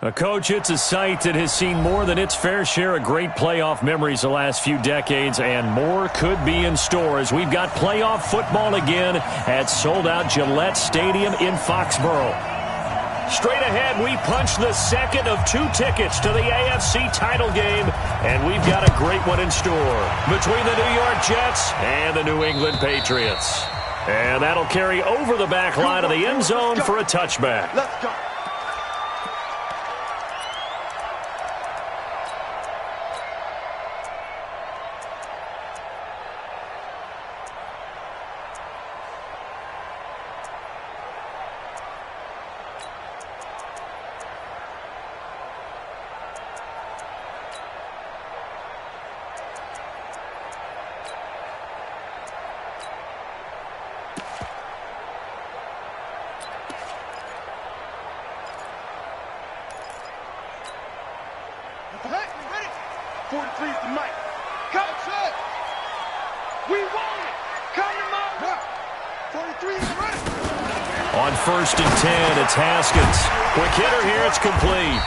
Coach, it's a site that has seen more than its fair share of great playoff memories the last few decades, and more could be in store as we've got playoff football again at sold-out Gillette Stadium in Foxborough. Straight ahead, we punch the second of 2 tickets to the AFC title game, and we've got a great one in store between the New York Jets and the New England Patriots. And that'll carry over the back line of the end zone for a touchback. Let's go. Ready? 43 is the mic. Coach it. We want it. Come to my 43 is ready. On 1st and 10, it's Haskins. Quick hitter here, it's complete.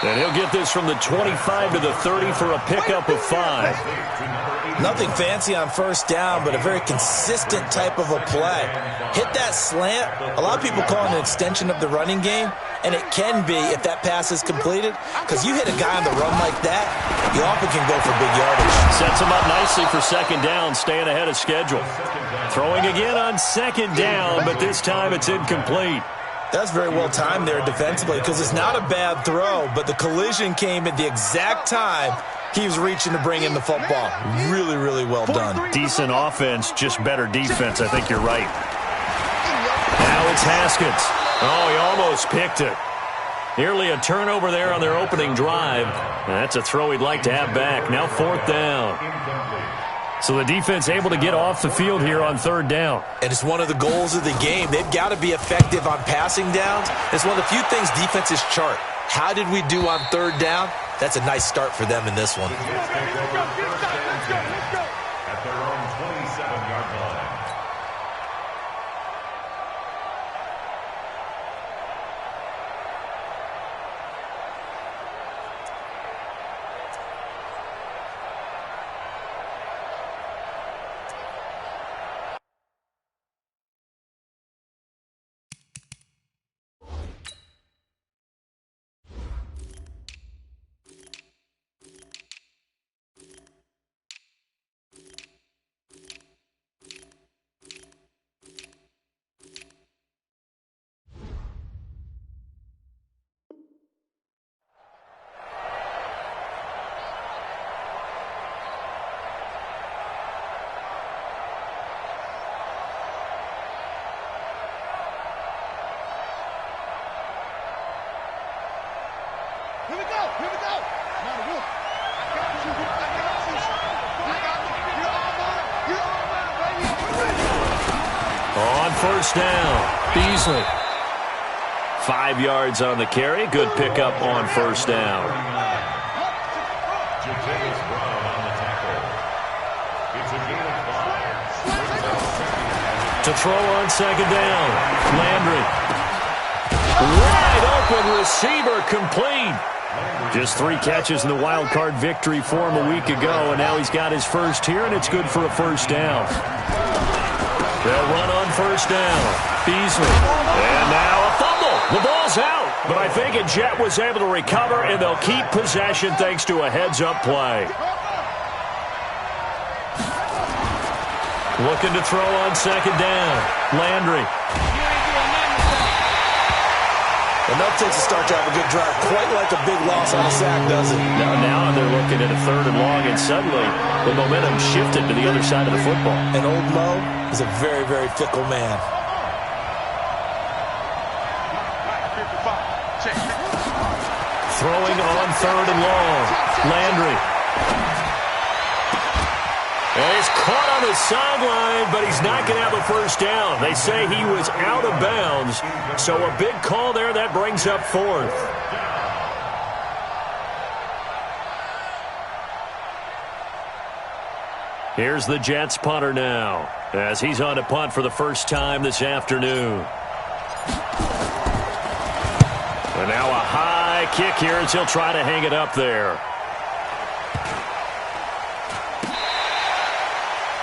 And he'll get this from the 25 to the 30 for a pickup of 5. Nothing fancy on 1st down, but a very consistent type of a play. Hit that slant. A lot of people call it an extension of the running game, and it can be if that pass is completed, because you hit a guy on the run like that, you often can go for big yardage. Sets him up nicely for 2nd down, staying ahead of schedule. Throwing again on 2nd down, but this time it's incomplete. That's very well timed there defensively, because it's not a bad throw, but the collision came at the exact time he was reaching to bring in the football. Really, really well done. Decent offense, just better defense. I think you're right. Now it's Haskins. Oh, he almost picked it. Nearly a turnover there on their opening drive. That's a throw he'd like to have back. Now 4th down. So the defense able to get off the field here on 3rd down. And it's one of the goals of the game. They've got to be effective on passing downs. It's one of the few things defenses chart. How did we do on 3rd down? That's a nice start for them in this one. Let's go. At their own 27-yard line. Here we go. Not a wolf. I got you. You're all mine, baby. On 1st down, Beasley. 5 yards on the carry. Good pickup on 1st down. To throw on 2nd down, Landry. Wide open receiver, complete. Just 3 catches in the wild card victory for him a week ago, and now he's got his first here, and it's good for a 1st down. They'll run on 1st down. Beasley. And now a fumble. The ball's out, but I think a Jet was able to recover, and they'll keep possession thanks to a heads-up play. Looking to throw on 2nd down. Landry. Enough takes to start to have a good drive, quite like a big loss on a sack, does it? Now they're looking at a 3rd and long, and suddenly the momentum shifted to the other side of the football. And old Mo is a very, very fickle man. Throwing on 3rd and long. Landry. And he's caught on the sideline, but he's not going to have a 1st down. They say he was out of bounds, so a big call there. That brings up 4th. Here's the Jets punter now, as he's on to punt for the first time this afternoon. And now a high high kick here as he'll try to hang it up there.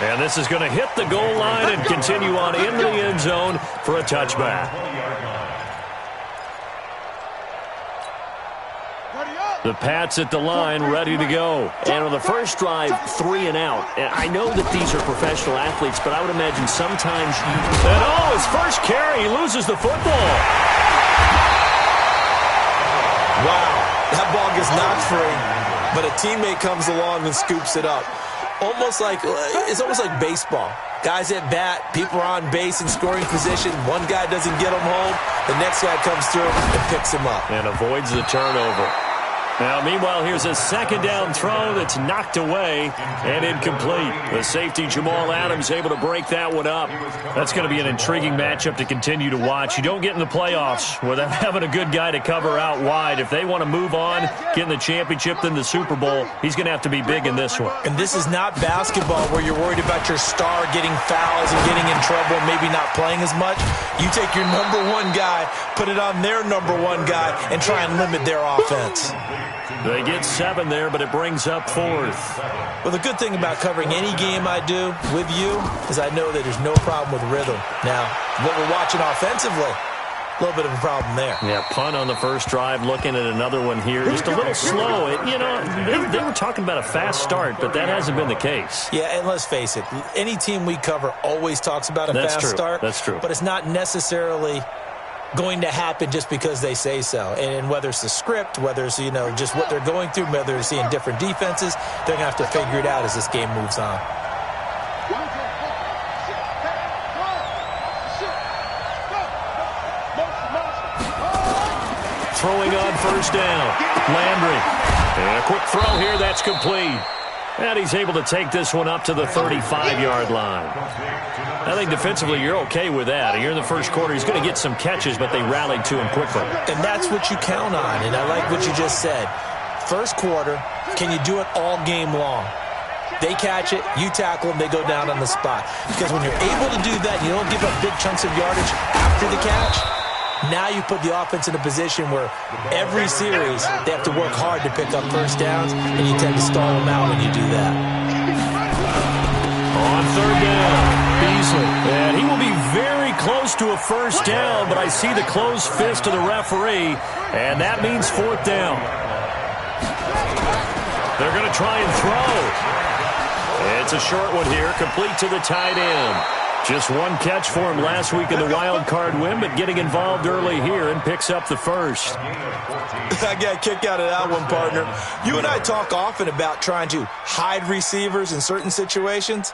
And this is going to hit the goal line and continue on into the end zone for a touchback. The Pats at the line, ready to go. And on the first drive, 3 and out. And I know that these are professional athletes, but I would imagine sometimes you... And his first carry, he loses the football. Wow, that ball gets knocked free, but a teammate comes along and scoops it up. It's almost like baseball. Guys at bat, people are on base in scoring position. One guy doesn't get him home. The next guy comes through and picks him up. And avoids the turnover. Now, meanwhile, here's a second down throw that's knocked away and incomplete. The safety, Jamal Adams, able to break that one up. That's going to be an intriguing matchup to continue to watch. You don't get in the playoffs without having a good guy to cover out wide. If they want to move on, get in the championship, then the Super Bowl, he's going to have to be big in this one. And this is not basketball where you're worried about your star getting fouls and getting in trouble and maybe not playing as much. You take your number one guy, put it on their number one guy, and try and limit their offense. They get 7 there, but it brings up 4th. Well, the good thing about covering any game I do with you is I know that there's no problem with rhythm. Now, what we're watching offensively, a little bit of a problem there. Yeah, punt on the first drive, looking at another one here. Just a little slow. They were talking about a fast start, but that hasn't been the case. Yeah, and let's face it, any team we cover always talks about a fast start. That's true. But it's not necessarily going to happen just because they say so. And whether it's the script, whether it's, just what they're going through, whether they're seeing different defenses, they're going to have to figure it out as this game moves on. Throwing on first down. Landry. And a quick throw here. That's complete. And he's able to take this one up to the 35-yard line. I think defensively you're okay with that. Here in the first quarter, he's going to get some catches, but they rallied to him quickly. And that's what you count on, and I like what you just said. First quarter, can you do it all game long? They catch it, you tackle them, they go down on the spot. Because when you're able to do that, you don't give up big chunks of yardage after the catch. Now you put the offense in a position where every series they have to work hard to pick up first downs, and you tend to stall them out when you do that. On third down, Beasley. And he will be very close to a first down, but I see the closed fist of the referee, and that means 4th down. They're going to try and throw. It's a short one here, complete to the tight end. Just one catch for him last week in the wild card win, but getting involved early here and picks up the first. I got a kick out of that one, partner. You and I talk often about trying to hide receivers in certain situations,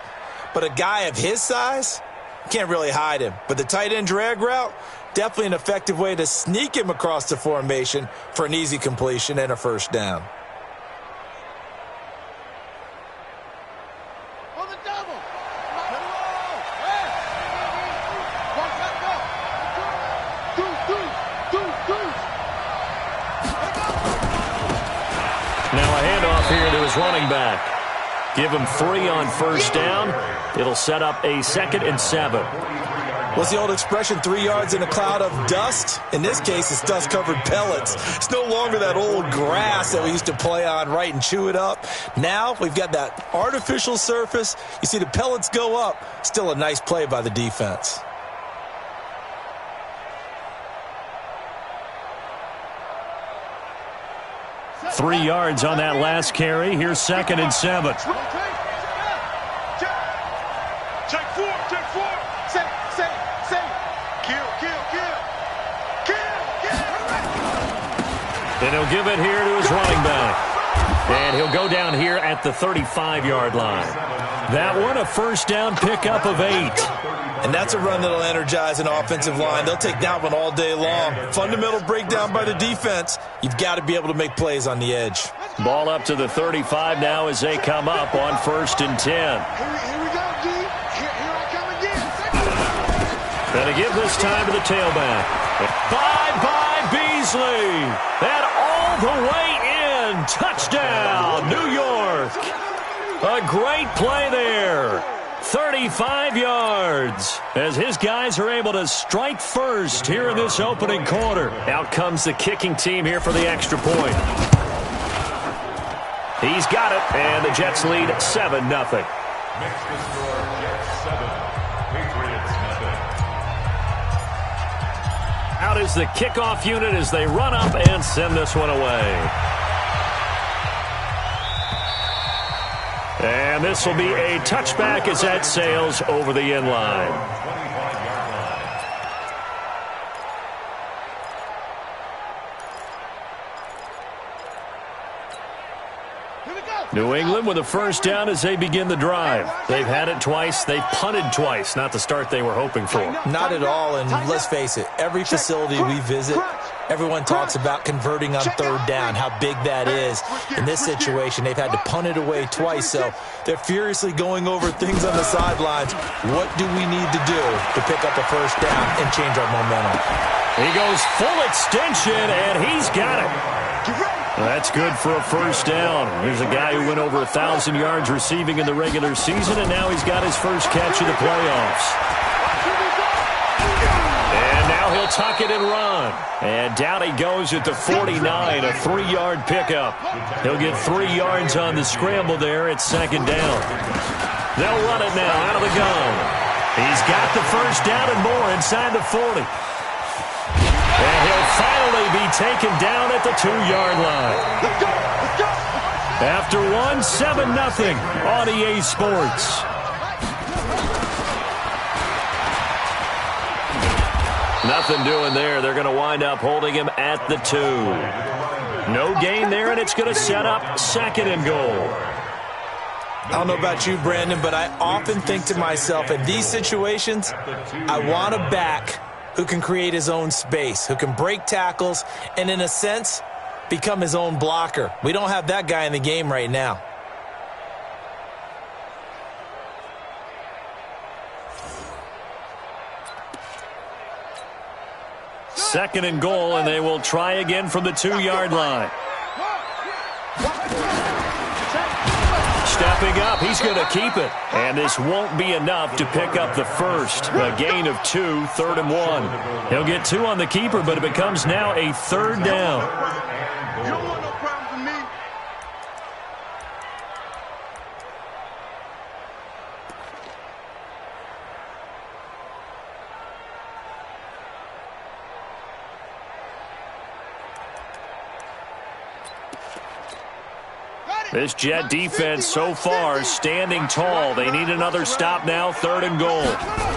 but a guy of his size, can't really hide him. But the tight end drag route, definitely an effective way to sneak him across the formation for an easy completion and a first down. Running back. Give him 3 on first down. It'll set up a 2nd and 7. What's the old expression, 3 yards in a cloud of dust? In this case, it's dust-covered pellets. It's no longer that old grass that we used to play on, right, and chew it up. Now we've got that artificial surface. You see the pellets go up. Still a nice play by the defense. Three yards on that last carry. Here's 2nd and 7. Check 4. Say. Kill. And he'll give it here to his running back. And he'll go down here at the 35-yard line. That one, a first down pickup of 8. And that's a run that'll energize an offensive line. They'll take that one all day long. Fundamental breakdown by the defense. You've got to be able to make plays on the edge. Ball up to the 35 now as they come up on 1st and 10. Here we go, G. Here I come again. Gonna give this time to the tailback. Bye-bye, Beasley. And all the way in. Touchdown, New York. A great play there. 35 yards. as his guys are able to strike first here in this opening quarter. Out comes the kicking team here for the extra point. He's got it, and the Jets lead 7-0. Makes the score Jets 7, Patriots nothing. Out is the kickoff unit as they run up and send this one away. And this will be a touchback as that sails over the end line. 25-yard line. New England with a first down as they begin the drive. They've had it twice. They've punted twice. Not the start they were hoping for. Not at all, and let's face it, every facility we visit, everyone talks about converting on third down, how big that is. In this situation, they've had to punt it away twice, so they're furiously going over things on the sidelines. What do we need to do to pick up a first down and change our momentum? He goes full extension, and he's got it. That's good for a first down. Here's a guy who went over 1,000 yards receiving in the regular season, and now he's got his first catch of the playoffs. And now he'll tuck it and run. And down he goes at the 49, a 3-yard pickup. He'll get 3 yards on the scramble there at second down. They'll run it now out of the gun. He's got the first down and more inside the 40. And he'll finally be taken down at the 2-yard line. After one, 7-0 on EA Sports. Nothing doing there. They're going to wind up holding him at the 2. No gain there, and it's going to set up second and goal. I don't know about you, Brandon, but I often think to myself, in these situations, I want a back who can create his own space, who can break tackles, and in a sense, become his own blocker. We don't have that guy in the game right now. Second and goal, and they will try again from the 2-yard line. Stepping up, he's going to keep it. And this won't be enough to pick up the first. A gain of 2, 3rd and 1. He'll get 2 on the keeper, but it becomes now a 3rd down. You don't want no problems with me. This Jet defense so far standing tall. They need another stop now, 3rd and goal.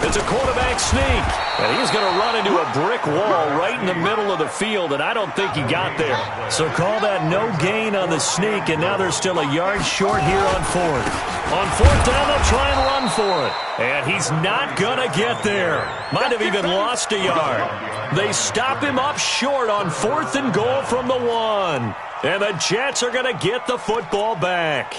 It's a quarterback sneak, and he's going to run into a brick wall right in the middle of the field, and I don't think he got there. So call that no gain on the sneak, and now they're still a yard short here on 4th. On 4th down, they'll try and run for it, and he's not going to get there. Might have even lost a yard. They stop him up short on 4th and goal from the 1. And the Jets are going to get the football back.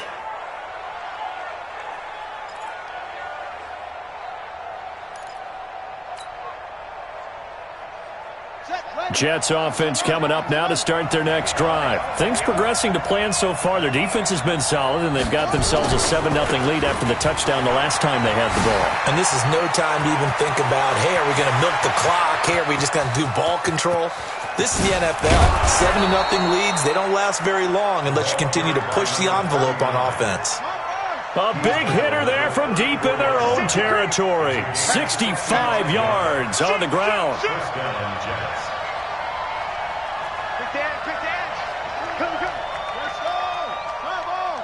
Jets offense coming up now to start their next drive. Things progressing to plan so far. Their defense has been solid, and they've got themselves a 7-0 lead after the touchdown the last time they had the ball. And this is no time to even think about, hey, are we going to milk the clock? Hey, are we just going to do ball control? This is the NFL. 7-0 leads, they don't last very long unless you continue to push the envelope on offense. A big hitter there from deep in their own territory. 65 yards on the ground. First down, Jets. Quick dance. Come. Let's go. Come on.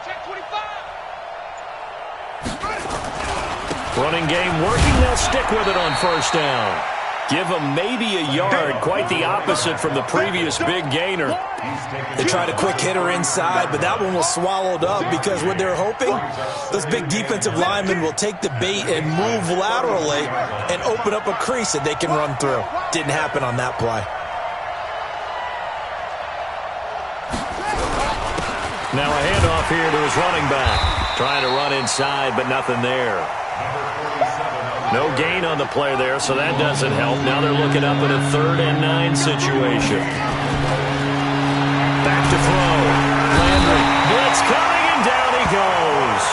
Check 25. Running game working. They'll stick with it on 1st down. Give them maybe a yard, quite the opposite from the previous big gainer. They tried a quick hitter inside, but that one was swallowed up because what they're hoping, those big defensive linemen will take the bait and move laterally and open up a crease that they can run through. Didn't happen on that play. Now a handoff here to his running back. Trying to run inside, but nothing there. No gain on the play there, so that doesn't help. Now they're looking up at a 3rd and 9 situation. Back to throw. Landry. Blitz coming, and down he goes.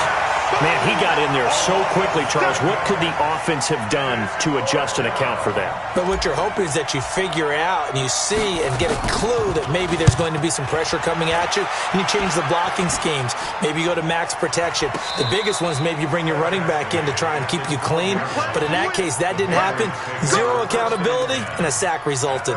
Man, he got in there so quickly, Charles. What could the offense have done to adjust and account for that? But what you're hoping is that you figure out and you see and get a clue that maybe there's going to be some pressure coming at you, and you change the blocking schemes. Maybe you go to max protection. The biggest one is maybe you bring your running back in to try and keep you clean. But in that case, that didn't happen. Zero accountability, and a sack resulted.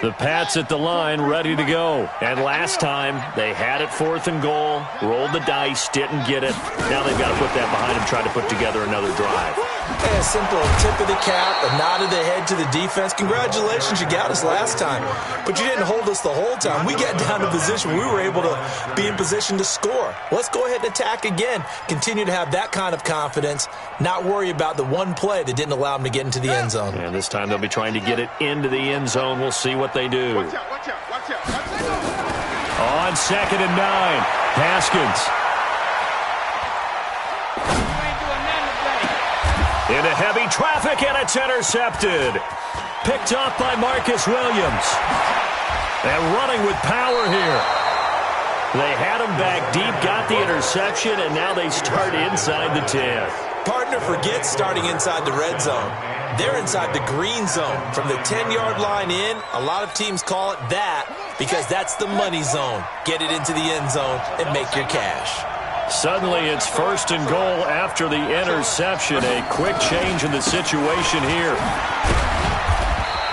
The Pats at the line, ready to go. And last time, they had it 4th and goal, rolled the dice, didn't get it. Now they've got to put that behind them, try to put together another drive. Hey, a simple tip of the cap, a nod of the head to the defense. Congratulations, you got us last time. But you didn't hold us the whole time. We got down to position. We were able to be in position to score. Let's go ahead and attack again. Continue to have that kind of confidence, not worry about the one play that didn't allow them to get into the end zone. And this time they'll be trying to get it into the end zone. We'll see what they do. Watch out, watch out, watch out, watch out. On 2nd and 9, Haskins. Into heavy traffic, and it's intercepted. Picked up by Marcus Williams. And running with power here. They had him back deep, got the interception, and now they start inside the 10. Partner forgets starting inside the red zone. They're inside the green zone. From the 10-yard line in, a lot of teams call it that because that's the money zone. Get it into the end zone and make your cash. Suddenly it's 1st and goal after the interception. A quick change in the situation here.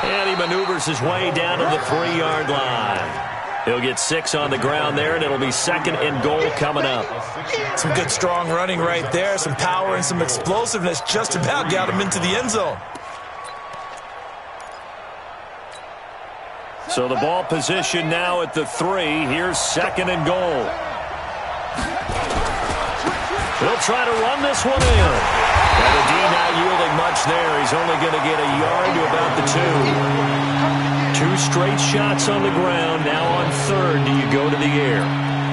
And he maneuvers his way down to the 3-yard line. He'll get 6 on the ground there, and it'll be 2nd and goal coming up. Some good strong running right there. Some power and some explosiveness just about got him into the end zone. So the ball position now at the 3. Here's 2nd and goal. He'll try to run this one in. And the D not yielding much there. He's only going to get a yard to about the 2. 2 straight shots on the ground. Now on 3rd, do you go to the air?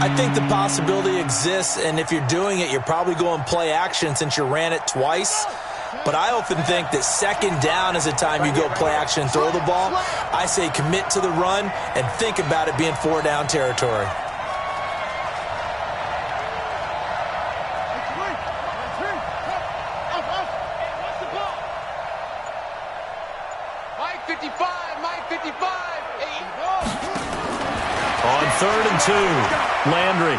I think the possibility exists, and if you're doing it, you're probably going play action since you ran it twice. But I often think that 2nd down is the time you go play action and throw the ball. I say commit to the run and think about it being 4-down territory. On 3rd and 2, Landry.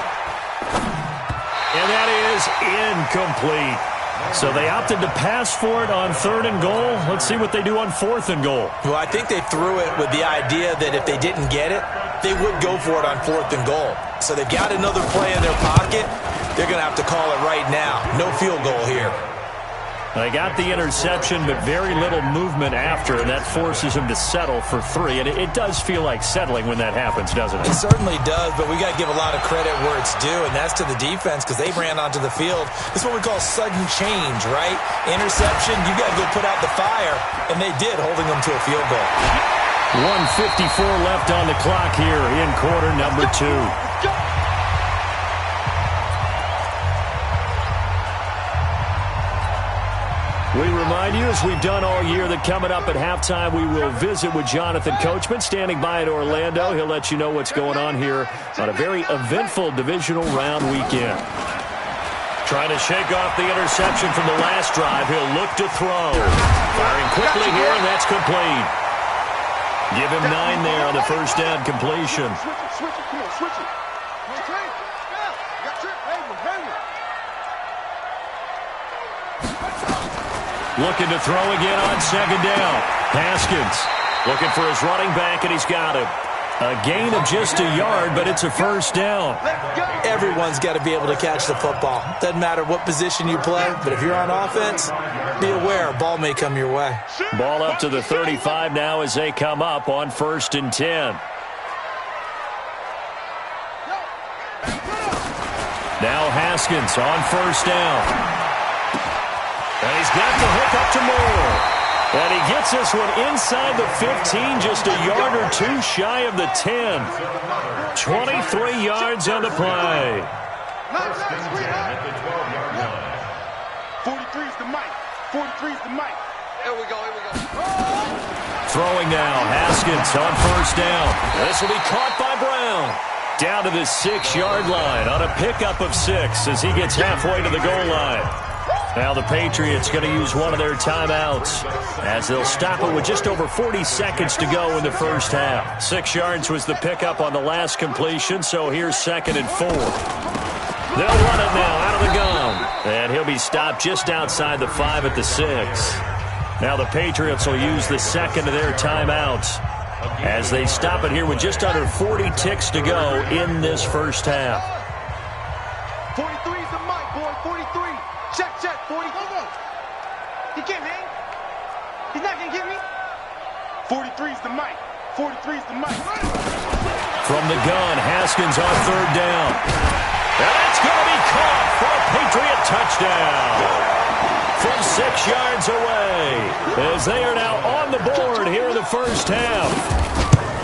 And that is incomplete. So they opted to pass for it on 3rd and goal. Let's see what they do on 4th and goal. Well, I think they threw it with the idea that if they didn't get it, they would go for it on 4th and goal. So they've got another play in their pocket. They're going to have to call it right now. No field goal here. They got the interception, but very little movement after, and that forces him to settle for 3. And it does feel like settling when that happens, doesn't it? It certainly does, but we got to give a lot of credit where it's due, and that's to the defense because they ran onto the field. This is what we call sudden change, right? Interception, you got to go put out the fire, and they did, holding them to a field goal. 1:54 left on the clock here in quarter number 2. We remind you, as we've done all year, that coming up at halftime, we will visit with Jonathan Coachman, standing by in Orlando. He'll let you know what's going on here on a very eventful divisional round weekend. Trying to shake off the interception from the last drive. He'll look to throw. Firing quickly here, and that's complete. Give him 9 there on the first down completion. Switch it, come on, switch it. Looking to throw again on 2nd down. Haskins looking for his running back, and he's got him. A gain of just a yard, but it's a first down. Everyone's got to be able to catch the football. Doesn't matter what position you play, but if you're on offense, be aware a ball may come your way. Ball up to the 35 now as they come up on 1st and 10. Now Haskins on first down. And he's got the hook up to Moore. And he gets this one inside the 15, just a yard or two shy of the 10. 23 yards on the play. 43 is the mic. 43 is the mic. Here we go, here we go. Throwing now, Haskins on first down. This will be caught by Brown. Down to the 6-yard line on a pickup of 6 as he gets halfway to the goal line. Now the Patriots going to use one of their timeouts as they'll stop it with just over 40 seconds to go in the first half. 6 yards was the pickup on the last completion, so here's 2nd and 4. They'll run it now out of the gun. And he'll be stopped just outside the 5 at the 6. Now the Patriots will use the second of their timeouts as they stop it here with just under 40 ticks to go in this first half. 43 is the mic, boy. 43. Check, 40. He can't hang. He's not going to get me. 43 is the mic. 43 is the mic. From the gun, Haskins on third down. And that's going to be caught for a Patriot touchdown. From 6 yards away, as they are now on the board here in the first half.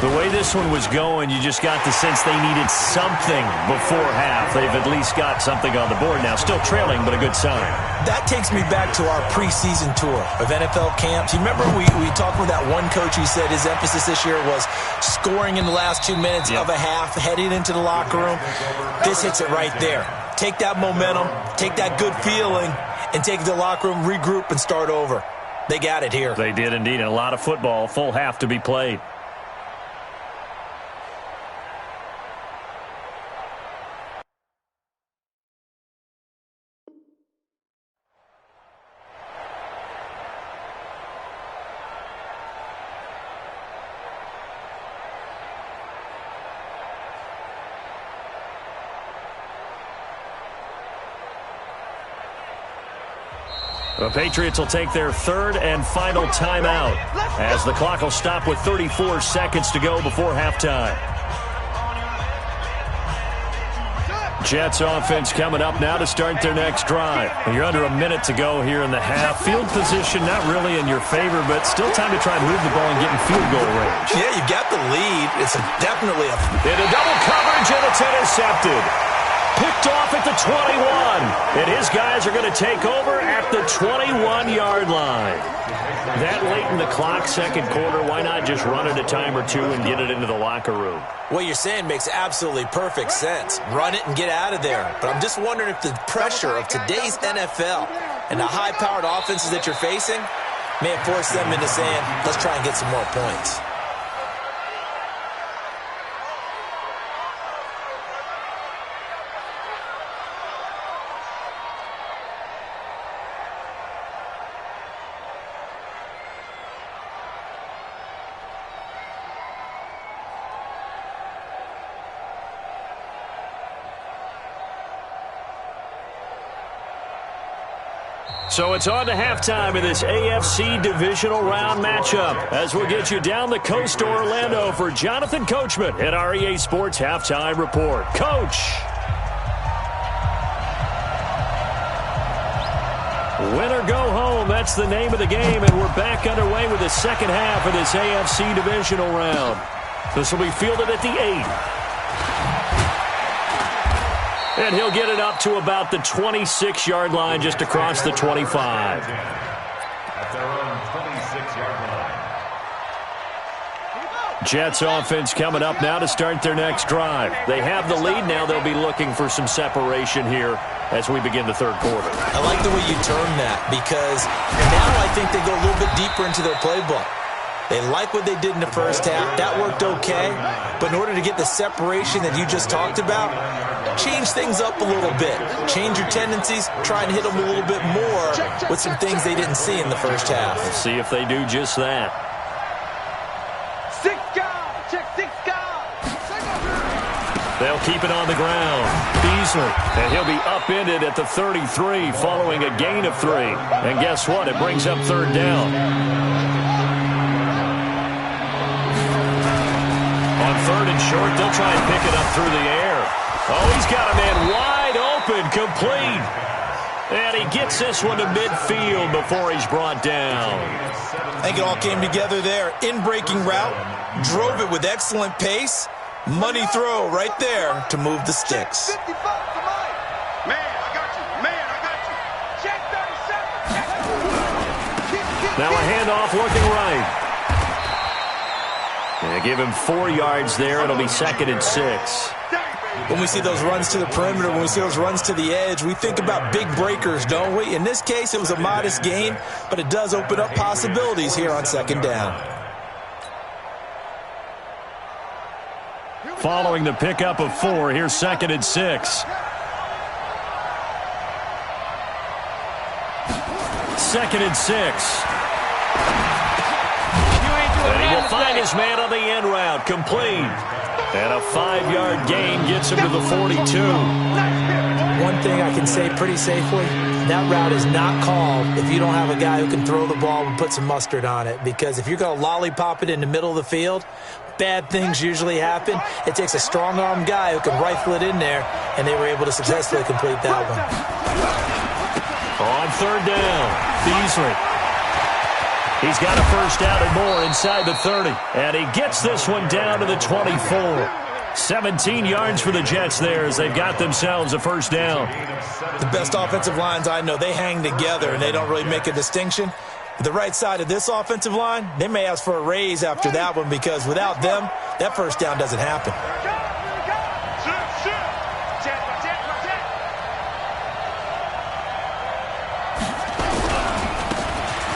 The way this one was going, you just got the sense they needed something before half. They've at least got something on the board now. Still trailing, but a good sign. That takes me back to our preseason tour of NFL camps. You remember we talked with that one coach who said his emphasis this year was scoring in the last 2 minutes of a half, heading into the locker room. This hits it right there. Take that momentum, take that good feeling, and take it to the locker room, regroup, and start over. They got it here. They did indeed, and a lot of football, full half to be played. The Patriots will take their third and final timeout as the clock will stop with 34 seconds to go before halftime. Jets offense coming up now to start their next drive. You're under a minute to go here in the half. Field position not really in your favor, but still time to try to move the ball and get in field goal range. Yeah, you got the lead. It's definitely a... Into double coverage, and it's intercepted. Picked off at the 21, and his guys are going to take over at the 21-yard line. That late in the clock, second quarter, why not just run it a time or two and get it into the locker room? What you're saying makes absolutely perfect sense. Run it and get out of there. But I'm just wondering if the pressure of today's NFL and the high-powered offenses that you're facing may have forced them into saying, let's try and get some more points. So it's on to halftime in this AFC divisional round matchup as we'll get you down the coast to Orlando for Jonathan Coachman at our EA Sports Halftime Report. Coach! Win or go home, that's the name of the game, and we're back underway with the second half of this AFC divisional round. This will be fielded at the 8. And he'll get it up to about the 26-yard line just across the 25. At their own 26-yard line. Jets offense coming up now to start their next drive. They have the lead. Now they'll be looking for some separation here as we begin the third quarter. I like the way you term that because now I think they go a little bit deeper into their playbook. They like what they did in the first half. That worked okay. But in order to get the separation that you just talked about, change things up a little bit. Change your tendencies. Try and hit them a little bit more with some things they didn't see in the first half. We'll see if they do just that. 6 guys. Check 6 guys. They'll keep it on the ground. Beasley, and he'll be upended at the 33 following a gain of 3. And guess what? It brings up third down. On third and short, they'll try and pick it up through the air. Oh, he's got a man wide wide open, complete. And he gets this one to midfield before he's brought down. I think it all came together there. In-breaking route, drove it with excellent pace. Money throw right there to move the sticks. Man, I got you. Man, I got you. Check 37. Now a handoff looking right. Yeah, give him 4 yards there. It'll be 2nd and 6. When we see those runs to the perimeter, when we see those runs to the edge, we think about big breakers, don't we? In this case, it was a modest gain, but it does open up possibilities here on 2nd down. Following the pickup of 4, here's 2nd and 6. 2nd and 6. And he will find his man on the end route, complete. And a 5-yard gain gets him to the 42. One thing I can say pretty safely, that route is not called if you don't have a guy who can throw the ball and put some mustard on it. Because if you're going to lollipop it in the middle of the field, bad things usually happen. It takes a strong-arm guy who can rifle it in there, and they were able to successfully complete that one. On 3rd down, Beasley. He's got a first down and more inside the 30. And he gets this one down to the 24. 17 yards for the Jets there as they've got themselves a first down. The best offensive lines I know, they hang together and they don't really make a distinction. The right side of this offensive line, they may ask for a raise after that one because without them, that first down doesn't happen.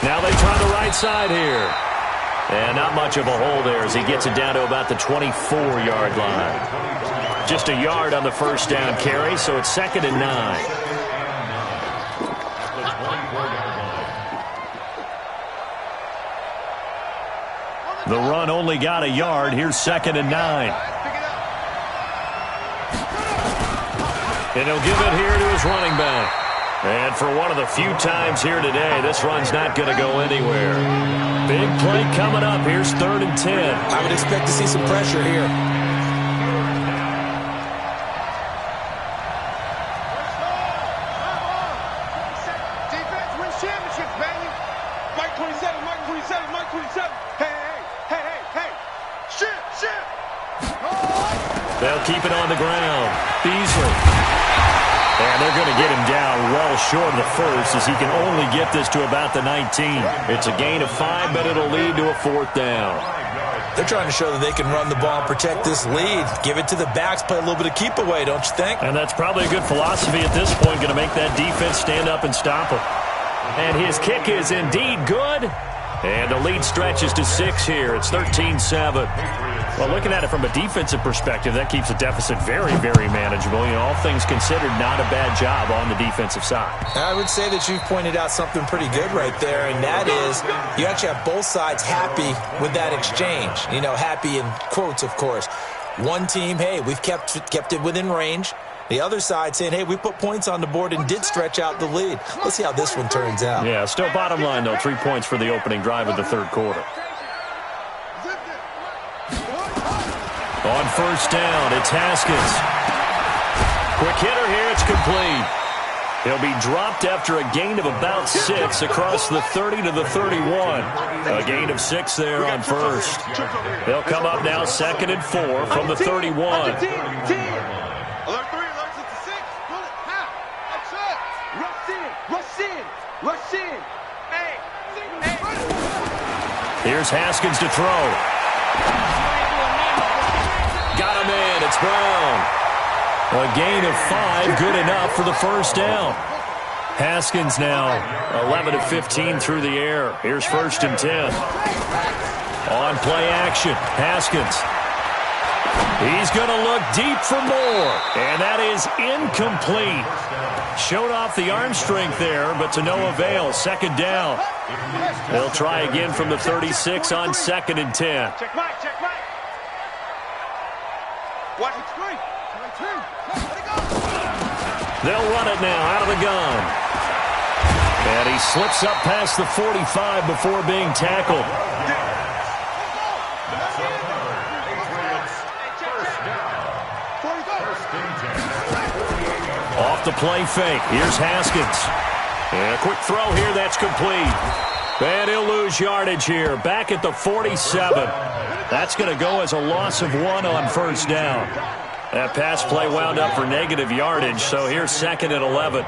Now they try the right side here. And not much of a hole there as he gets it down to about the 24-yard line. Just a yard on the first down carry, so it's 2nd and 9. The run only got a yard. Here's 2nd and 9. And he'll give it here to his running back. And for one of the few times here today, this run's not going to go anywhere. Big play coming up. Here's 3rd and 10. I would expect to see some pressure here. Defense wins championships, baby. Mike 27, Mike 27, Mike 27. Hey. Shit. They'll keep it on the ground. Beasley. And they're going to get him down well short of the first as he can only get this to about the 19. It's a gain of 5, but it'll lead to a 4th down. They're trying to show that they can run the ball and protect this lead. Give it to the backs, play a little bit of keep away, don't you think? And that's probably a good philosophy at this point, going to make that defense stand up and stop him. And his kick is indeed good. And the lead stretches to 6 here. It's 13-7. Well, looking at it from a defensive perspective, that keeps the deficit very, very manageable. You know, all things considered, not a bad job on the defensive side. I would say that you've pointed out something pretty good right there, and that is you actually have both sides happy with that exchange. You know, happy in quotes, of course. One team, hey, we've kept it within range. The other side saying, hey, we put points on the board and did stretch out the lead. Let's see how this one turns out. Yeah, still bottom line, though, 3 points for the opening drive of the 3rd quarter. On 1st down, it's Haskins. Quick hitter here, it's complete. He'll be dropped after a gain of about 6 across the 30 to the 31. A gain of 6 there on 1st. They'll come up now 2nd and 4 from the 31. Rush in. Hey. Here's Haskins to throw. Got him in. It's Brown. A gain of 5, good enough for the first down. Haskins now 11 of 15 through the air. Here's 1st and 10. On play action, Haskins. He's going to look deep for more, and that is incomplete. Showed off the arm strength there, but to no avail. 2nd down. They'll try again from the 36 on 2nd and 10. Check Mike. Watch it. They'll run it now out of the gun. And he slips up past the 45 before being tackled. Off the play fake. Here's Haskins. And a quick throw here. That's complete. And he'll lose yardage here. Back at the 47. That's going to go as a loss of 1 on first down. That pass play wound up for negative yardage, so here's 2nd and 11.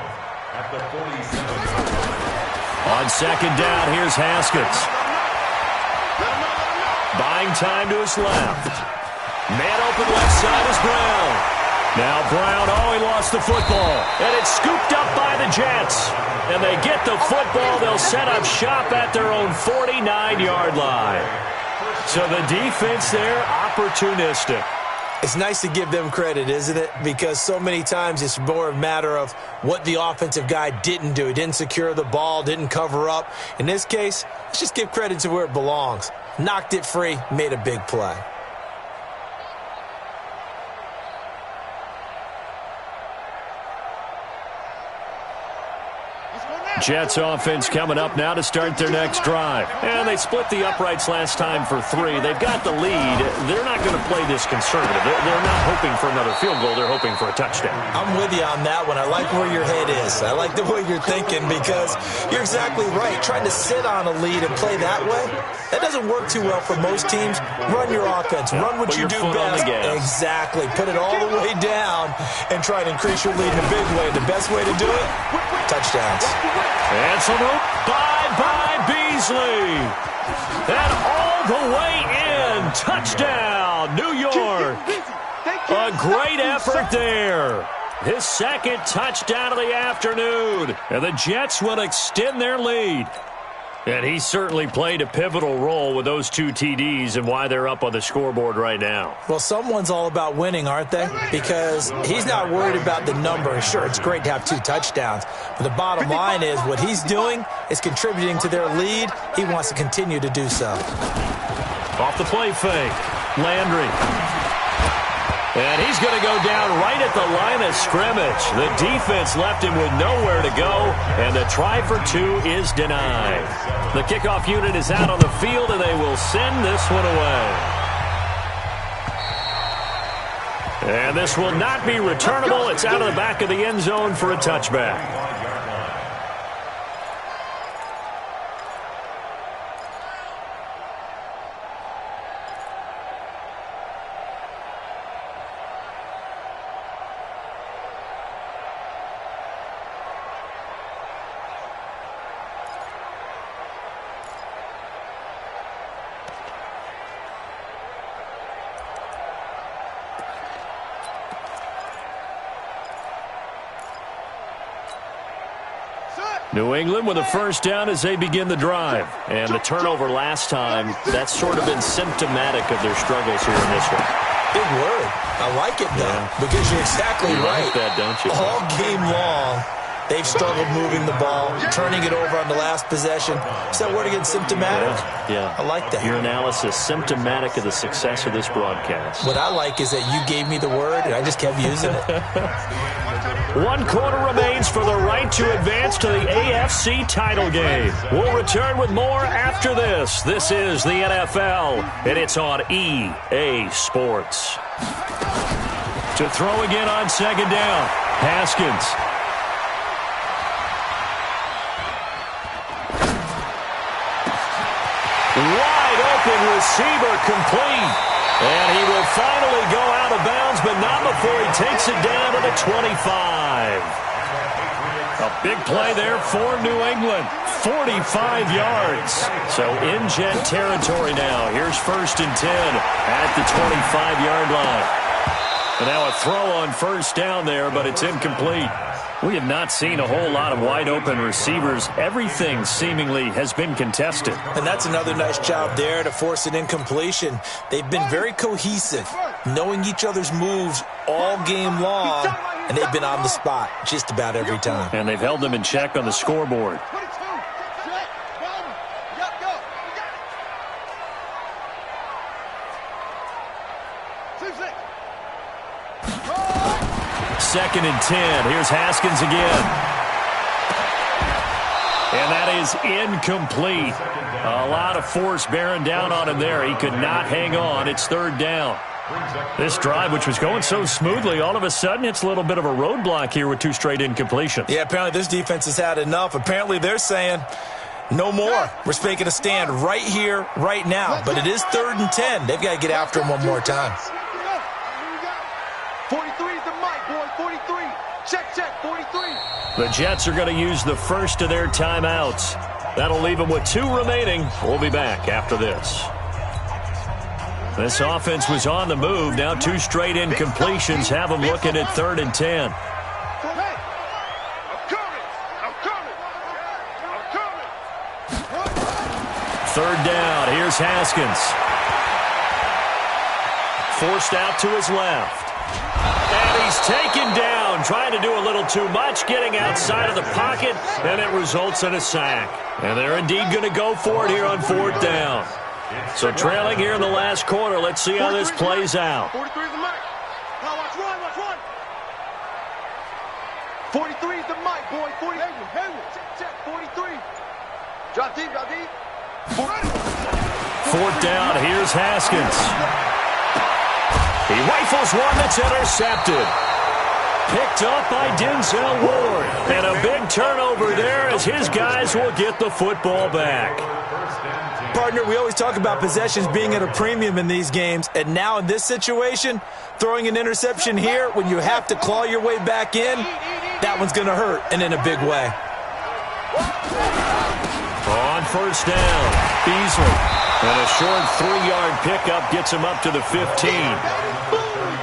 On 2nd down, here's Haskins. Buying time to his left. Man open left side is Brown. Now Brown, he lost the football. And it's scooped up by the Jets. And they get the football. They'll set up shop at their own 49-yard line. So the defense there, opportunistic. It's nice to give them credit, isn't it? Because so many times it's more a matter of what the offensive guy didn't do. He didn't secure the ball, didn't cover up. In this case, let's just give credit to where it belongs. Knocked it free, made a big play. Jets offense coming up now to start their next drive. And they split the uprights last time for 3. They've got the lead. They're not going to play this conservative. They're not hoping for another field goal. They're hoping for a touchdown. I'm with you on that one. I like where your head is. I like the way you're thinking because you're exactly right. Trying to sit on a lead and play that way, that doesn't work too well for most teams. Run your offense. Run what you do best. Exactly. Put it all the way down and try to increase your lead in a big way. The best way to do it, touchdowns. And some room by Beasley. And all the way in. Touchdown, New York. A great effort there. His 2nd touchdown of the afternoon. And the Jets will extend their lead. And he certainly played a pivotal role with those 2 TDs and why they're up on the scoreboard right now. Well, someone's all about winning, aren't they? Because he's not worried about the number. Sure, it's great to have 2 touchdowns. But the bottom line is what he's doing is contributing to their lead. He wants to continue to do so. Off the play fake. Landry. And he's going to go down right at the line of scrimmage. The defense left him with nowhere to go, and the try for 2 is denied. The kickoff unit is out on the field, and they will send this one away. And this will not be returnable. It's out of the back of the end zone for a touchback. New England with a first down as they begin the drive. And the turnover last time, that's sort of been symptomatic of their struggles here in this one. Big word. I like it, though, because you're exactly right. Like that, don't you? All game long, they've struggled moving the ball, turning it over on the last possession. Is that word again, symptomatic? Yeah. I like that. Your analysis, symptomatic of the success of this broadcast. What I like is that you gave me the word, and I just kept using it. 1 quarter remains for the right to advance to the AFC title game. We'll return with more after this. This is the NFL, and it's on EA Sports. To throw again on 2nd down, Haskins. Wide open receiver complete. And he will finally go out of bounds, but not before he takes it down to the 25. A big play there for New England. 45 yards. So in Jet territory now. Here's 1st and 10 at the 25-yard line. And now a throw on first down there, but it's incomplete. We have not seen a whole lot of wide-open receivers. Everything seemingly has been contested. And that's another nice job there to force an incompletion. They've been very cohesive, knowing each other's moves all game long, and they've been on the spot just about every time. And they've held them in check on the scoreboard. Second and 10. Here's Haskins again. And that is incomplete. A lot of force bearing down on him there. He could not hang on. It's 3rd down. This drive, which was going so smoothly, all of a sudden it's a little bit of a roadblock here with 2 straight incompletions. Yeah, apparently this defense has had enough. Apparently they're saying no more. We're making a stand right here, right now. But it is 3rd and 10. They've got to get after him one more time. 43 is the mic, boy. 43. Check, 43. The Jets are going to use the first of their timeouts. That'll leave them with 2 remaining. We'll be back after this. This offense was on the move. Now 2 straight incompletions have them looking at 3rd and 10. I'm coming. 3rd down. Here's Haskins. Forced out to his left. And he's taken down, trying to do a little too much, getting outside of the pocket, and it results in a sack. And they're indeed going to go for it here on 4th down. So trailing here in the last quarter, let's see how this plays out. 43 is the mic. Now watch run. 43 is the mic, boy. 40. Check, 43. Drop deep. 4th down, here's Haskins. He rifles one that's intercepted. Picked up by Denzel Ward. And a big turnover there as his guys will get the football back. Partner, we always talk about possessions being at a premium in these games, and now in this situation, throwing an interception here when you have to claw your way back in, that one's going to hurt, and in a big way. On 1st down, Beasley. And a short 3-yard pickup gets him up to the 15.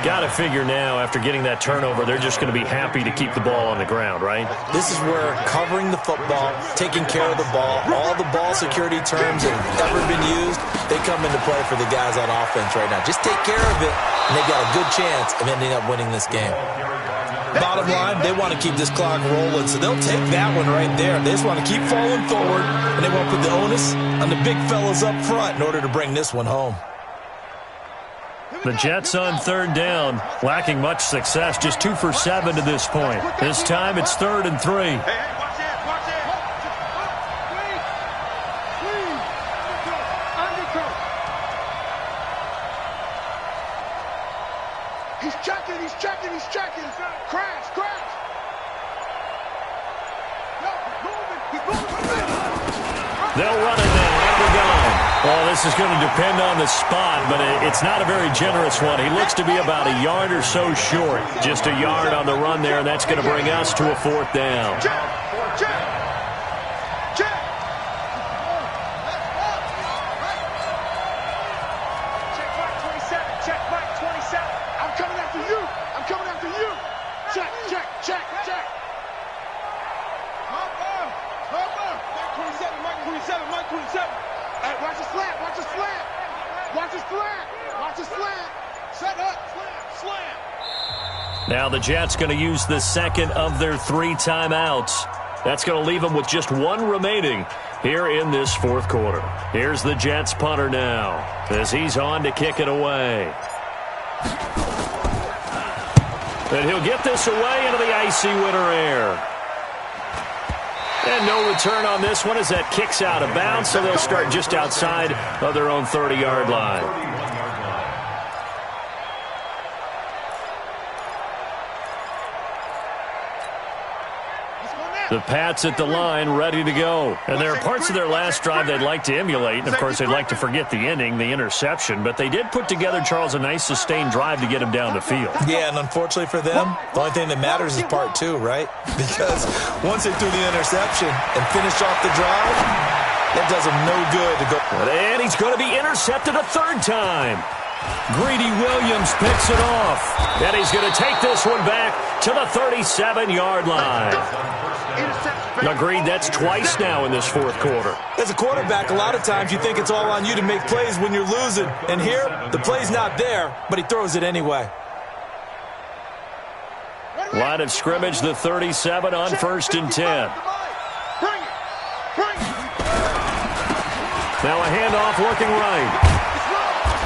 Got to figure now, after getting that turnover, they're just going to be happy to keep the ball on the ground, right? This is where covering the football, taking care of the ball, all the ball security terms that have ever been used, they come into play for the guys on offense right now. Just take care of it, and they've got a good chance of ending up winning this game. Bottom line, they want to keep this clock rolling, so they'll take that one right there. They just want to keep falling forward, and they want to put the onus on the big fellas up front in order to bring this one home. The Jets on 3rd down, lacking much success, just 2 for 7 to this point. This time it's 3rd and 3. Watch it. He's checking. Crash. They'll run it now. They're gone. Well, this is going to depend on the spot, but it's not a very generous one. He looks to be about a yard or so short. Just a yard on the run there, and that's going to bring us to a 4th down. Check. Check, Mike 27. I'm coming after you. Check. Mike 27. Hey, watch the slant. Set up. Slant. Now the Jets going to use the second of their 3 timeouts. That's going to leave them with just 1 remaining here in this 4th quarter. Here's the Jets punter now as he's on to kick it away. And he'll get this away into the icy winter air. And no return on this one as that kicks out of bounds, so they'll start just outside of their own 30-yard line. The Pats at the line, ready to go. And there are parts of their last drive they'd like to emulate. And, of course, they'd like to forget the ending, the interception. But they did put together, Charles, a nice sustained drive to get him down the field. Yeah, and unfortunately for them, the only thing that matters is part 2, right? Because once they threw the interception and finished off the drive, that does them no good to go. And he's going to be intercepted a 3rd time. Greedy Williams picks it off. And he's going to take this one back to the 37-yard line. Agreed, that's twice now in this 4th quarter. As a quarterback, a lot of times you think it's all on you to make plays when you're losing. And here, the play's not there, but he throws it anyway. Line of scrimmage, the 37 on 1st and 10. Now a handoff looking right.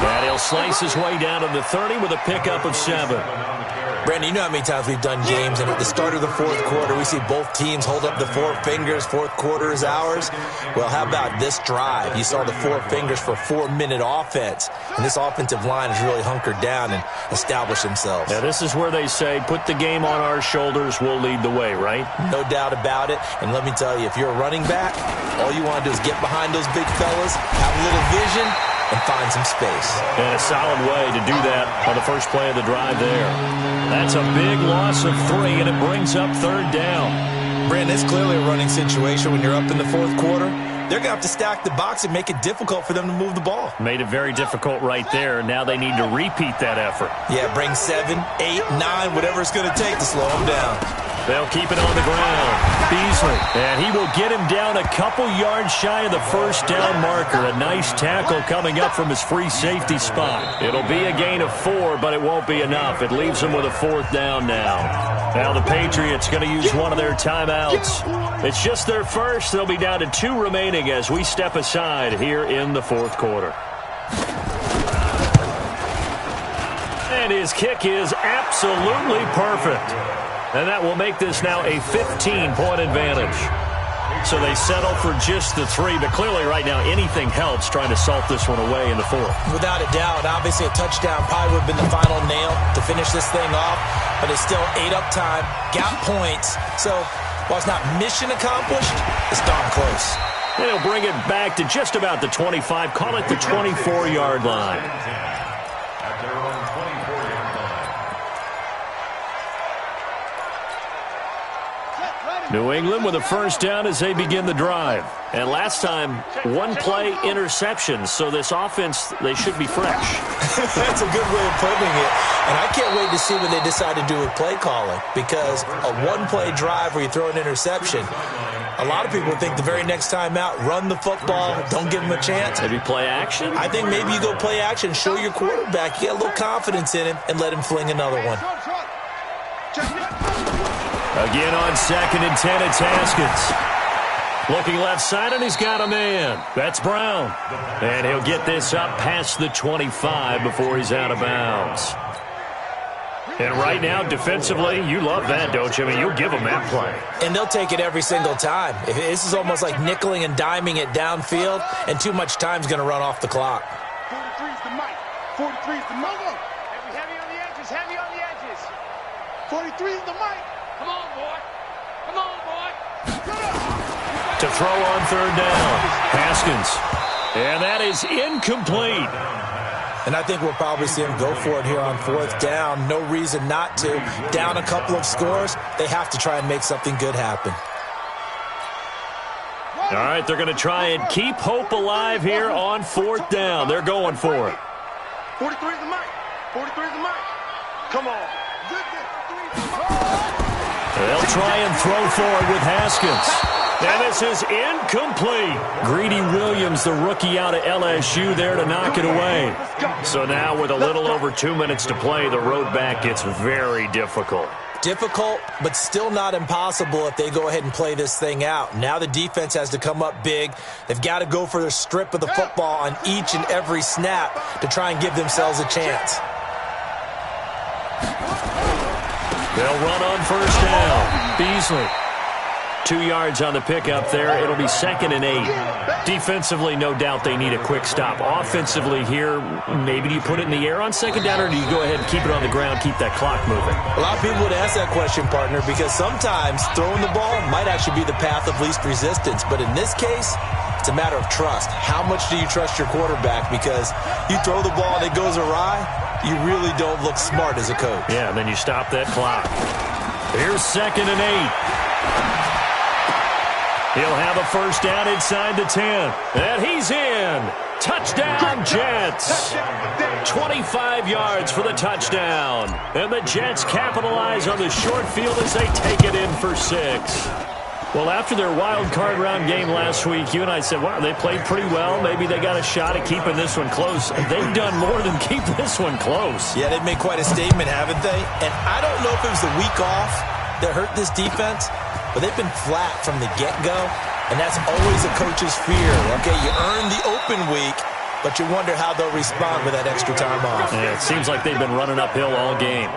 And he'll slice his way down to the 30 with a pickup of 7. Brandon, you know how many times we've done games, and at the start of the fourth quarter, we see both teams hold up the four fingers, fourth quarter is ours. Well, how about this drive? You saw the four fingers for 4-minute offense, and this offensive line has really hunkered down and established themselves. Yeah, this is where they say, put the game on our shoulders, we'll lead the way, right? No doubt about it, and let me tell you, if you're a running back, all you want to do is get behind those big fellas, have a little vision, and find some space. And a solid way to do that on the first play of the drive there. That's a big loss of 3, and it brings up third down. Brandon, it's clearly a running situation when you're up in the fourth quarter. They're going to have to stack the box and make it difficult for them to move the ball. Made it very difficult right there. Now they need to repeat that effort. Yeah, bring 7, 8, 9, whatever it's going to take to slow them down. They'll keep it on the ground. Beasley, and he will get him down a couple yards shy of the first down marker. A nice tackle coming up from his free safety spot. It'll be a gain of 4, but it won't be enough. It leaves him with a fourth down now. Now the Patriots going to use one of their timeouts. It's just their first. They'll be down to 2 remaining as we step aside here in the fourth quarter. And his kick is absolutely perfect. And that will make this now a 15-point advantage. So they settle for just the 3, but clearly right now anything helps trying to salt this one away in the fourth. Without a doubt, obviously a touchdown probably would have been the final nail to finish this thing off, but it's still 8 up time, got points. So while it's not mission accomplished, it's darn close. And he'll bring it back to just about the 25, call it the 24-yard line. At their own 24-yard line. New England with a first down as they begin the drive. And last time, 1-play interception. So this offense, they should be fresh. That's a good way of putting it. And I can't wait to see what they decide to do with play calling, because a 1-play drive where you throw an interception, a lot of people think the very next time out, run the football, don't give them a chance. Maybe play action? I think maybe you go play action, show your quarterback, you get a little confidence in him, and let him fling another one. Again on 2nd and 10, it's Haskins. Looking left side, and he's got a man. That's Brown. And he'll get this up past the 25 before he's out of bounds. And right now, defensively, you love that, don't you? I mean, you'll give them that play. And they'll take it every single time. This is almost like nickeling and diming it downfield, and too much time's going to run off the clock. 43's the mic. 43's the mic. Heavy on the edges. Heavy on the edges. 43's the mic. Come on, boy. Come on, boy. To throw on third down, Haskins. And that is incomplete. And I think we'll probably see him go for it here on fourth down. No reason not to. Down a couple of scores, they have to try and make something good happen. All right, they're going to try and keep hope alive here on fourth down. They're going for it. 43's the mic. 43's the mic. Come on. They'll try and throw for it with Haskins. And this is incomplete. Greedy Williams, the rookie out of LSU, there to knock it away. So now with a little over 2 minutes to play, the road back gets very difficult. Difficult, but still not impossible if they go ahead and play this thing out. Now the defense has to come up big. They've got to go for their strip of the football on each and every snap to try and give themselves a chance. They'll run on first down. Beasley. 2 yards on the pickup there. It'll be 2nd and 8. Defensively, no doubt they need a quick stop. Offensively here, maybe do you put it in the air on 2nd down, or do you go ahead and keep it on the ground, keep that clock moving? A lot of people would ask that question, partner, because sometimes throwing the ball might actually be the path of least resistance. But in this case, it's a matter of trust. How much do you trust your quarterback? Because you throw the ball and it goes awry, you really don't look smart as a coach. Yeah, and then you stop that clock. Here's 2nd and 8. He'll have a first down inside the 10. And he's in. Touchdown, Jets. 25 yards for the touchdown. And the Jets capitalize on the short field as they take it in for 6. Well, after their wild card round game last week, you and I said, wow, they played pretty well. Maybe they got a shot at keeping this one close. They've done more than keep this one close. Yeah, they've made quite a statement, haven't they? And I don't know if it was the week off that hurt this defense, but they've been flat from the get-go, and that's always a coach's fear. Okay, you earn the open week, but you wonder how they'll respond with that extra time off. Yeah, it seems like they've been running uphill all game.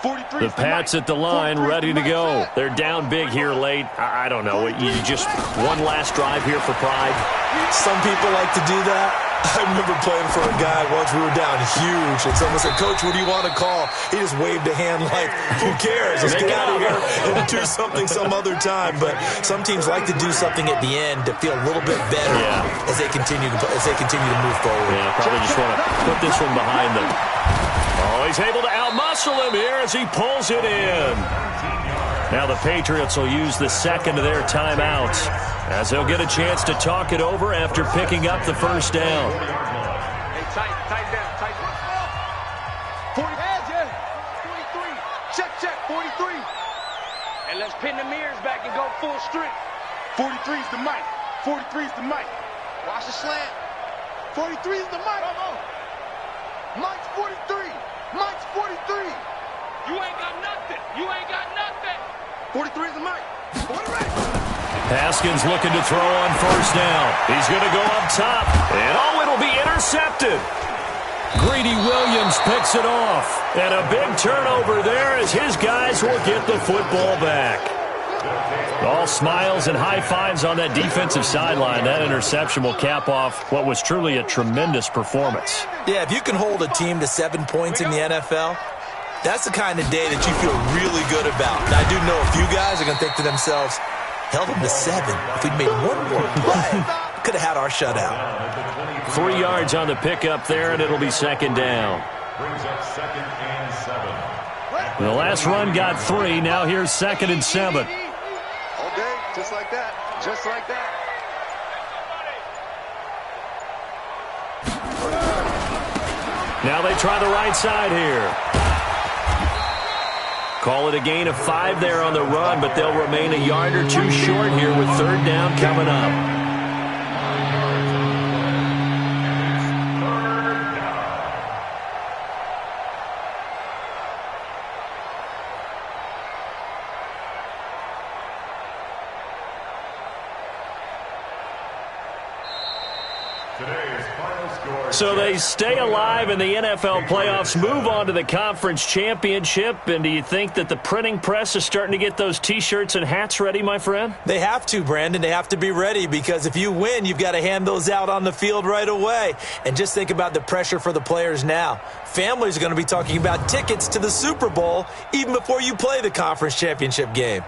The Pats at the line, ready to go. They're down big here late. I don't know. You just one last drive here for pride. Some people like to do that. I remember playing for a guy once. We were down huge, and someone said, "Coach, what do you want to call?" He just waved a hand like, "Who cares? Let's get out of here and do something some other time." But some teams like to do something at the end to feel a little bit better as they continue to move forward. Yeah, probably just want to put this one behind them. Oh, he's able to outmuscle him here as he pulls it in. Now the Patriots will use the second of their timeouts as they'll get a chance to talk it over after picking up the first down. Hey, tight down. 43. Check, 43. And let's pin the mirrors back and go full strength. 43's the mic. 43's the mic. Watch the slant. 43's the mic. Mike's 43. Mike's 43. You ain't got nothing. 43's the mic. Haskins looking to throw on first down. He's going to go up top. And it'll be intercepted. Greedy Williams picks it off. And a big turnover there as his guys will get the football back. All smiles and high fives on that defensive sideline. That interception will cap off what was truly a tremendous performance. Yeah, if you can hold a team to 7 points in the NFL, that's the kind of day that you feel really good about. And I do know a few guys are going to think to themselves, held them to 7. If we'd made one more play, could have had our shutout. 3 yards on the pickup there, and it'll be second down. Brings up 2nd and 7. The last run got 3. Now here's 2nd and 7. All day, just like that. Just like that. Now they try the right side here. Call it a gain of 5 there on the run, but they'll remain a yard or 2 short here with third down coming up. So they stay alive in the NFL playoffs, move on to the conference championship. And do you think that the printing press is starting to get those T-shirts and hats ready, my friend? They have to, Brandon. They have to be ready because if you win, you've got to hand those out on the field right away. And just think about the pressure for the players now. Families are going to be talking about tickets to the Super Bowl even before you play the conference championship game.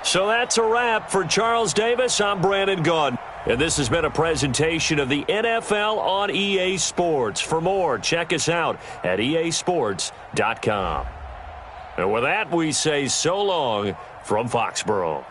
So that's a wrap. For Charles Davis, I'm Brandon Gaudin. And this has been a presentation of the NFL on EA Sports. For more, check us out at easports.com. And with that, we say so long from Foxborough.